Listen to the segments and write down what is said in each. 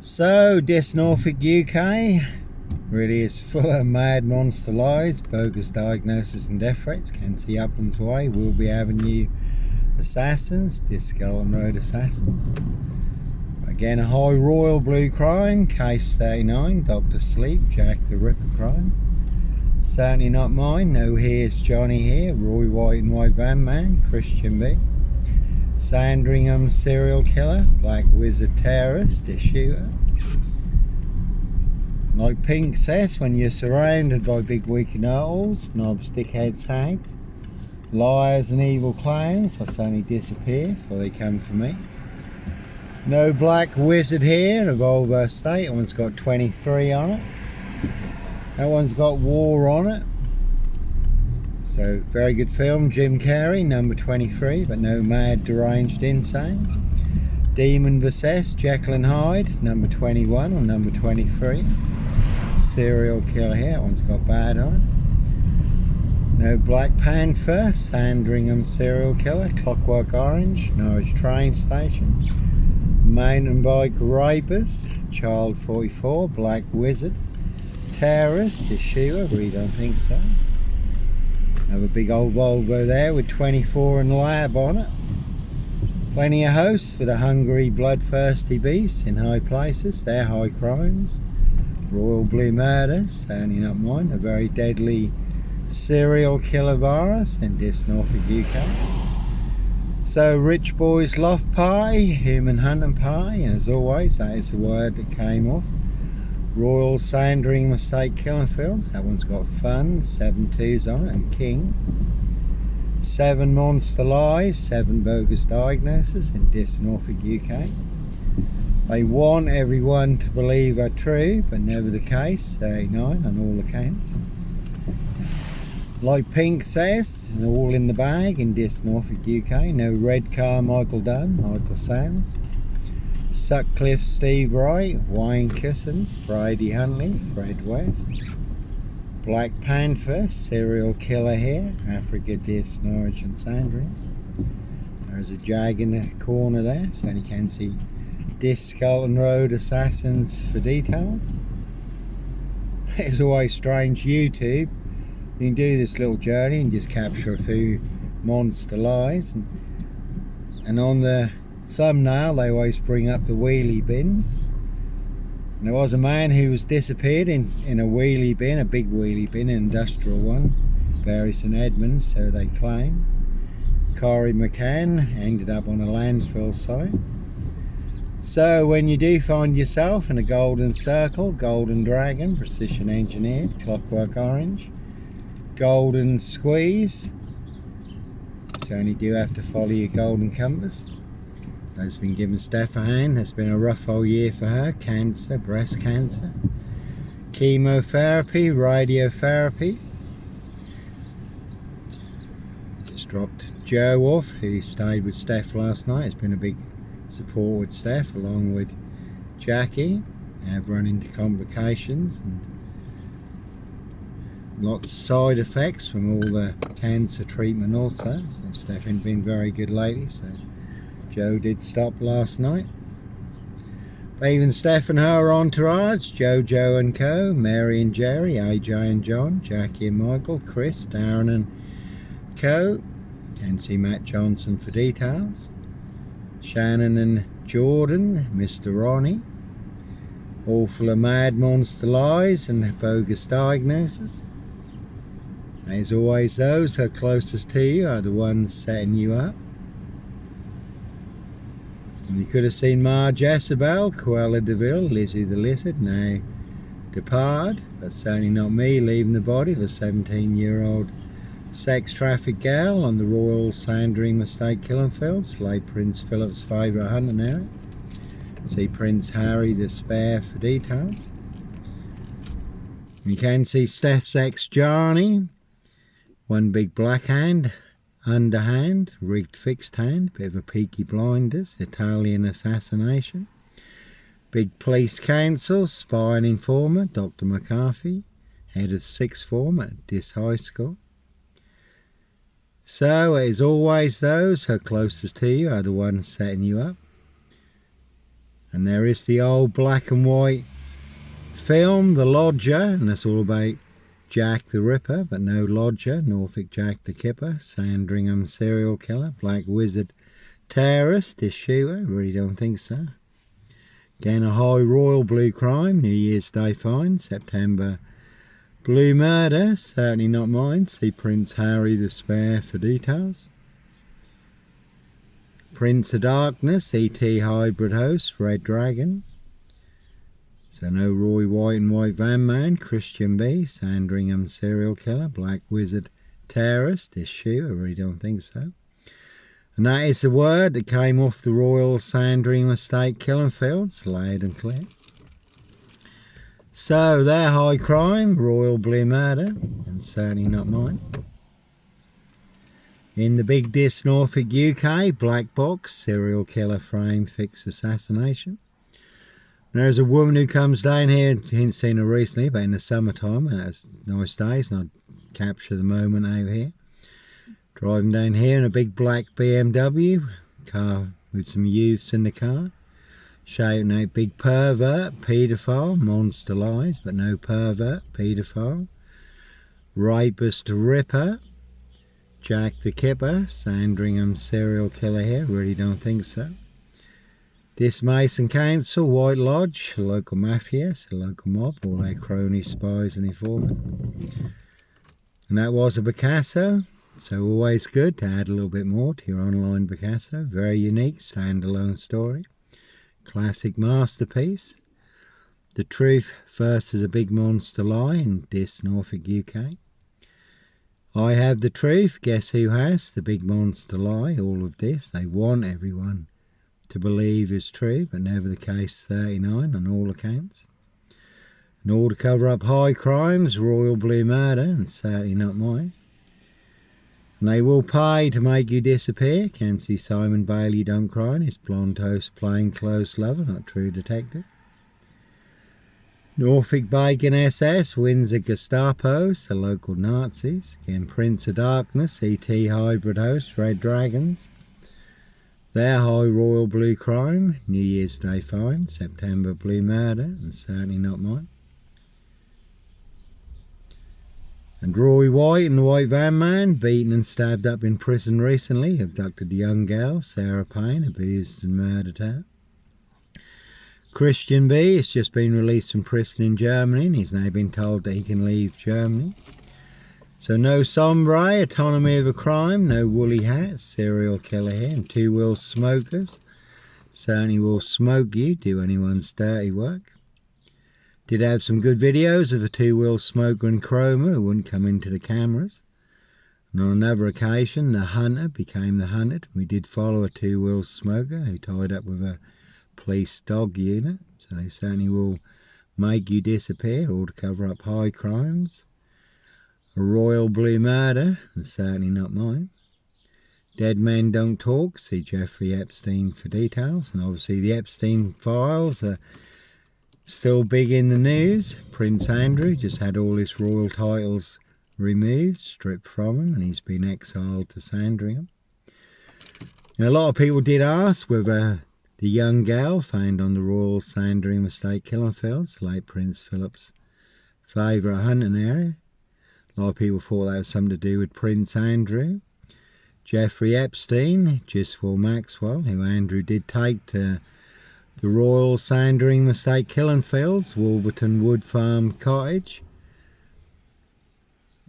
So, this Norfolk UK really is full of mad monster lies, bogus diagnosis and death threats. Can see Uplands Way, Wilby Avenue assassins, Discalon Road assassins. Again, a high royal blue crime, case 39, Dr. Sleep, Jack the Ripper crime. Certainly not mine, no here's Johnny here, Roy White and White Van Man, Christian B. Sandringham serial killer, Black Wizard terrorist, the shooter. Like Pink says, when you're surrounded by big weak knowles, knobs, dickheads, hags, liars and evil clowns, I suddenly disappear before they come for me. No Black Wizard here, a Volvo Estate. That one's got 23 on it. That one's got war on it. So, very good film, Jim Carrey, number 23, but no mad, deranged, insane. Demon Possessed, Jekyll and Hyde, number 21 or number 23. Serial killer here, that one's got bad on it. No Black Panther, Sandringham serial killer, Clockwork Orange, Norwich train station. Mountain bike rapist, Child 44, Black Wizard. Terrorist, the shooter, really don't think so. Have a big old Volvo there with 24 and lab on it. Plenty of hosts for the hungry, bloodthirsty beasts in high places, their high crimes. Royal blue murders, certainly not mine. A very deadly serial killer virus in this Norfolk UK. So rich boys loft pie, human hunting pie, and as always, that is the word that came off. Royal Sandringham Estate Killing Fields, that one's got fun, 7 2s on it, and king. 7 monster lies, 7 bogus diagnoses in this Norfolk UK. They want everyone to believe are true, but never the case, 39 on all accounts. Like Pink says, all in the bag in this Norfolk UK. No red car, Michael Dunn, Michael Sands. Sutcliffe, Steve Wright, Wayne Kissons, Brady Huntley, Fred West. Black Panther, serial killer here, Africa, Dis, Norwich and Sandringham. There's a jag in the corner there, so you can see Discalon Road assassins for details. It's always strange, YouTube. You can do this little journey and just capture a few monster lies. And on the thumbnail they always bring up the wheelie bins. And there was a man who was disappeared in a wheelie bin, a big wheelie bin, an industrial one, Bury St Edmunds, so they claim. Corey McCann ended up on a landfill site. So when you do find yourself in a golden circle, golden dragon, precision engineered, Clockwork Orange, golden squeeze, so only do have to follow your golden compass. Has been given Steph a hand. It's been a rough old year for her. Cancer, breast cancer, chemotherapy, radiotherapy. Just dropped Joe off, who stayed with Steph last night. It's been a big support with Steph, along with Jackie. Have run into complications and lots of side effects from all the cancer treatment also. So Steph ain't been very good lately, so Joe did stop last night. But even Steph and her entourage, Jojo and Co, Mary and Jerry, AJ and John, Jackie and Michael, Chris, Darren and Co. Can see Matt Johnson for details. Shannon and Jordan, Mr. Ronnie. All full of mad monster lies and bogus diagnoses. As always, those who are closest to you are the ones setting you up. And you could have seen Marge Jezebel, Cruella de Vil, Lizzie the Lizard, now depart, but certainly not me leaving the body of a 17-year-old sex trafficked girl on the Royal Sandringham Estate Killing Fields, late Prince Philip's favourite hunting area. See Prince Harry the Spare for details. You can see Steph's ex Johnny, one big black hand, underhand, rigged fixed hand, bit of a Peaky Blinders, Italian assassination. Big police council, spy and informer, Dr. McCarthy, head of sixth form at Dis High School. So, as always, those who are closest to you are the ones setting you up. And there is the old black and white film, The Lodger, and that's all about Jack the Ripper, but no lodger. Norfolk Jack the Kipper, Sandringham serial killer, Black Wizard terrorist, this shooter, really don't think so. Again, a high royal blue crime, New Year's Day find, September blue murder, certainly not mine. See Prince Harry the Spare for details. Prince of Darkness, E.T. Hybrid Host, Red Dragon. So no Roy White and White Van Man, Christian B, Sandringham serial killer, Black Wizard terrorist, this shooter, I really don't think so. And that is the word that came off the Royal Sandringham Estate killing fields, loud and clear. So their high crime, royal blue murder, and certainly not mine. In the Big Dis Norfolk UK, black box, serial killer frame fix assassination. And there's a woman who comes down here, I haven't seen her recently, but in the summertime, and it's nice days, and I capture the moment out here. Driving down here in a big black BMW, car with some youths in the car, shouting out big pervert, paedophile, monster lies, but no pervert, paedophile, rapist ripper, Jack the Kipper, Sandringham serial killer here, really don't think so. This Mason Council, White Lodge, local mafias, a local mob, all their cronies, spies and informers. And that was a Picasso, so always good to add a little bit more to your online Picasso. Very unique, standalone story. Classic masterpiece. The truth versus a big monster lie in Dis Norfolk UK. I have the truth, guess who has the big monster lie? All of this, they want everyone to believe is true, but never the case 39 on all accounts. And all to cover up high crimes, royal blue murder, and certainly not mine. And they will pay to make you disappear. Can't see Simon Bailey don't cry, and his blonde toast plain clothes lover, not true detective. Norfolk Bacon SS, Windsor Gestapos, the local Nazis. Again, Prince of Darkness, E.T. Hybrid Host, Red Dragons. Their high royal blue crime, New Year's Day find, September blue murder, and certainly not mine. And Roy White and the White Van Man, beaten and stabbed up in prison recently, abducted a young girl, Sarah Payne, abused and murdered her. Christian B has just been released from prison in Germany, and he's now been told that he can leave Germany. So no sombre, autonomy of a crime, no woolly hats, serial killer here, and two-wheel smokers. Certainly will smoke you, do anyone's dirty work. Did have some good videos of a two-wheel smoker and chroma who wouldn't come into the cameras. And on another occasion, the hunter became the hunted. We did follow a two-wheel smoker who tied up with a police dog unit. So they certainly will make you disappear, all to cover up high crimes. A royal blue murder, and certainly not mine. Dead men don't talk, see Jeffrey Epstein for details. And obviously the Epstein files are still big in the news. Prince Andrew just had all his royal titles removed, stripped from him, and he's been exiled to Sandringham. And a lot of people did ask whether the young girl found on the Royal Sandringham Estate killing fields, late Prince Philip's favourite hunting area. A lot of people thought that was something to do with Prince Andrew. Jeffrey Epstein, Giswell Maxwell, who Andrew did take to the Royal Sandringham Estate killing fields, Wolverton Wood Farm Cottage.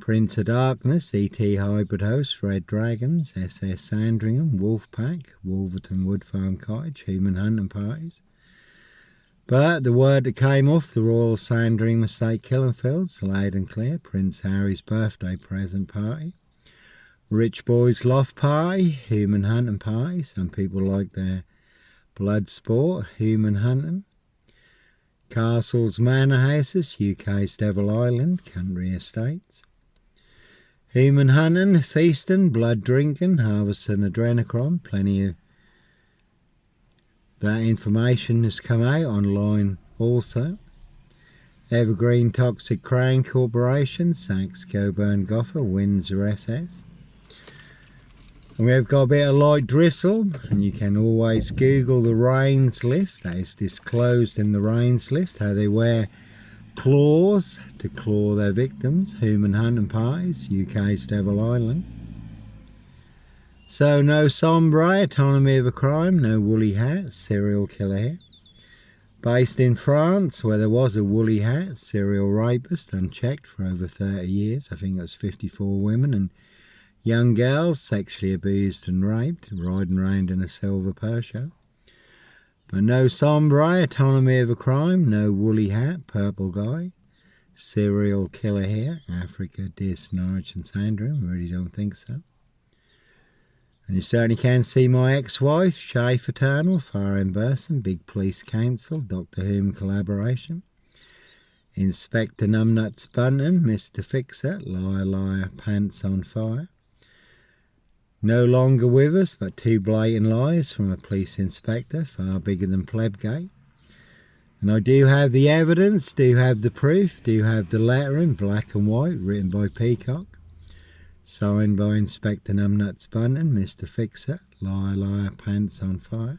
Prince of Darkness, E.T. Hybrid Host, Red Dragons, SS Sandringham, Wolfpack, Wolverton Wood Farm Cottage, human hunting parties. But the word that came off the Royal Sandringham Estate killing fields, loud and clear, Prince Harry's birthday present party. Rich Boys Loft Party, human hunting party. Some people like their blood sport, human hunting. Castles, manor houses, UK's Devil Island, country estates. Human hunting, feasting, blood drinking, harvesting adrenochrome. Plenty of that information has come out online also. Evergreen Toxic Crane Corporation, Saks Coburn Goffer, Windsor SS. And we have got a bit of light drizzle, and you can always Google the rains list. That is disclosed in the rains list, how they wear claws to claw their victims, human hunting parties, UK's Devil Island. So no sombre, autonomy of a crime, no woolly hat, serial killer here. Based in France, where there was a woolly hat, serial rapist, unchecked for over 30 years. I think it was 54 women and young girls sexually abused and raped, riding around in a silver Peugeot. But no sombre, autonomy of a crime, no woolly hat, purple guy. Serial killer here, Africa, Dis, Norwich and Sandringham, really don't think so. And you certainly can see my ex-wife, Shay Fraternal, Fire Burson, Big Police Council, Doctor Who collaboration. Inspector Numbnuts Bunton, Mr. Fixer, Liar Liar, Pants on Fire. No longer with us, but two blatant lies from a police inspector, far bigger than Plebgate. And I do have the evidence, do have the proof, do have the letter in black and white, written by Peacock. Signed by Inspector Numbnuts Bunton, Mr. Fixer, Liar Liar, Pants on Fire.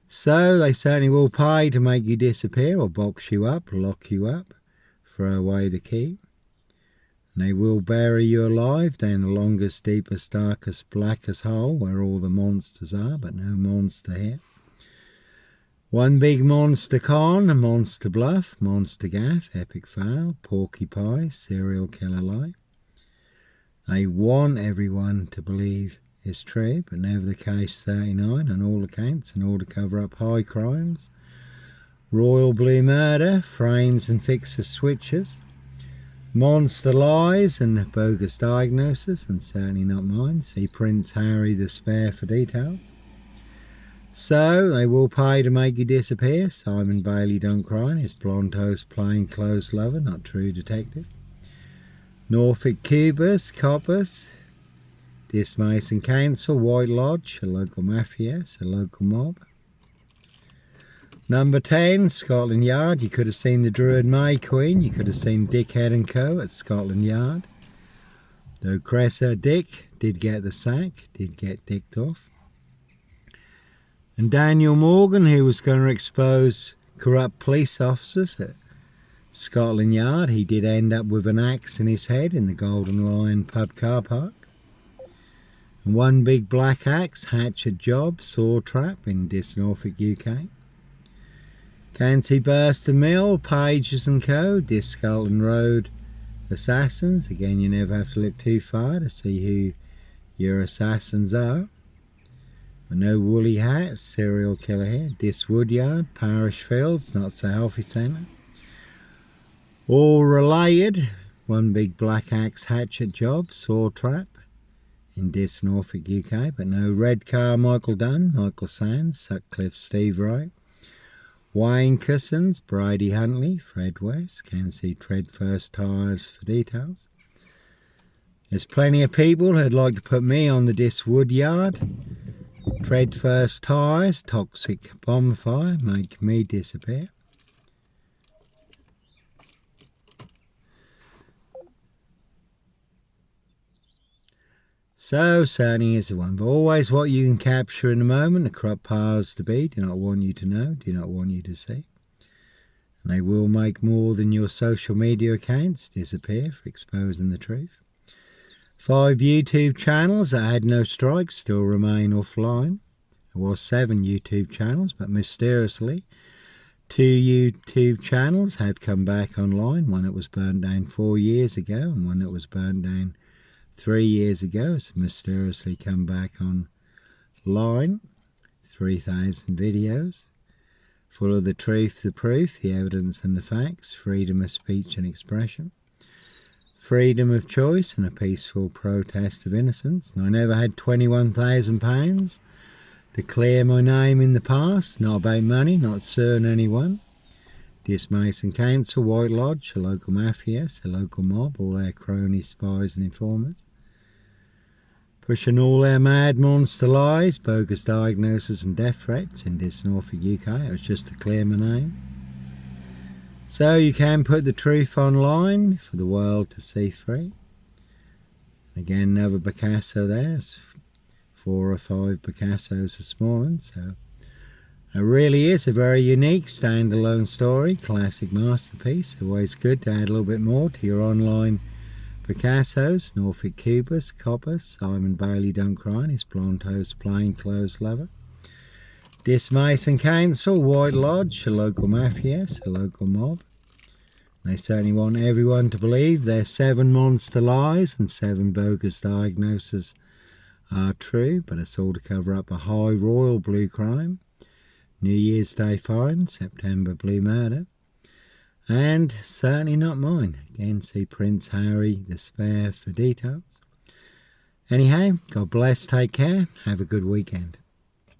So they certainly will pay to make you disappear or box you up, lock you up, throw away the key. And they will bury you alive down the longest, deepest, darkest, blackest hole where all the monsters are, but no monster here. One big monster con, a monster bluff, monster gaff, epic fail, porky pie, serial killer lie. They want everyone to believe it's true, but never the case 39 on all accounts, in order to cover up high crimes. Royal blue murder, frames and fixer switches, monster lies and bogus diagnosis, and certainly not mine. See Prince Harry the Spare for details. So they will pay to make you disappear. Simon Bailey don't cry, his blonde toast plain clothes lover, not true detective. Norfolk Cubus, Coppers, Dis Mason Council, White Lodge, a local mafias, a local mob. Number 10, Scotland Yard. You could have seen the Druid May Queen. You could have seen Dickhead & Co. at Scotland Yard. Though Cressor Dick did get the sack, did get dicked off. And Daniel Morgan, who was going to expose corrupt police officers at Scotland Yard, he did end up with an axe in his head in the Golden Lion pub car park. And one big black axe, hatchet job, saw trap in Dis Norfolk, UK. Canty Burst and Mill, Pages and Co, Dis Scotland Road assassins. Again, you never have to look too far to see who your assassins are. But no woolly hat, serial killer here. Dis Woodyard, Parish Fields, not so healthy centre. All related, one big black axe hatchet job, saw trap in Dis Norfolk, UK, but no red car, Michael Dunn, Michael Sands, Sutcliffe, Steve Wright, Wayne Cousins, Brady Huntley, Fred West. Can see Tread First Tyres for details. There's plenty of people who'd like to put me on the Dis Woodyard. Tread First Tyres, toxic bonfire, make me disappear. So certainly is the one, but always what you can capture in a moment, the corrupt powers to be do not want you to know, do not want you to see. And they will make more than your social media accounts disappear for exposing the truth. 5 YouTube channels that had no strikes still remain offline. There was 7 YouTube channels, but mysteriously 2 YouTube channels have come back online. One that was burned down 4 years ago and one that was burned down 3 years ago has mysteriously come back online. 3,000 videos full of the truth, the proof, the evidence and the facts, freedom of speech and expression, freedom of choice and a peaceful protest of innocence. And I never had £21,000 to clear my name in the past, not about money, not suing anyone. Dis Mason Council, White Lodge, a local mafias, a local mob, all their cronies, spies and informers. Pushing all their mad monster lies, bogus diagnoses and death threats in Dis Norfolk, UK. It was just to clear my name. So you can put the truth online for the world to see free. Again, another Picasso there. It's 4 or 5 Picassos this morning, so it really is a very unique standalone story, classic masterpiece. Always good to add a little bit more to your online Picassos. Norfolk Cubist, Coppers, Simon Bailey Don't Cry, and his blonde toast plainclothes lover. Dis Mason Council, White Lodge, a local mafias, a local mob. They certainly want everyone to believe their 7 monster lies and 7 bogus diagnoses are true, but it's all to cover up a high royal blue crime. New Year's Day foreign, September blue murder. And certainly not mine. Again, see Prince Harry, the Spare for details. Anyhow, God bless, take care, have a good weekend.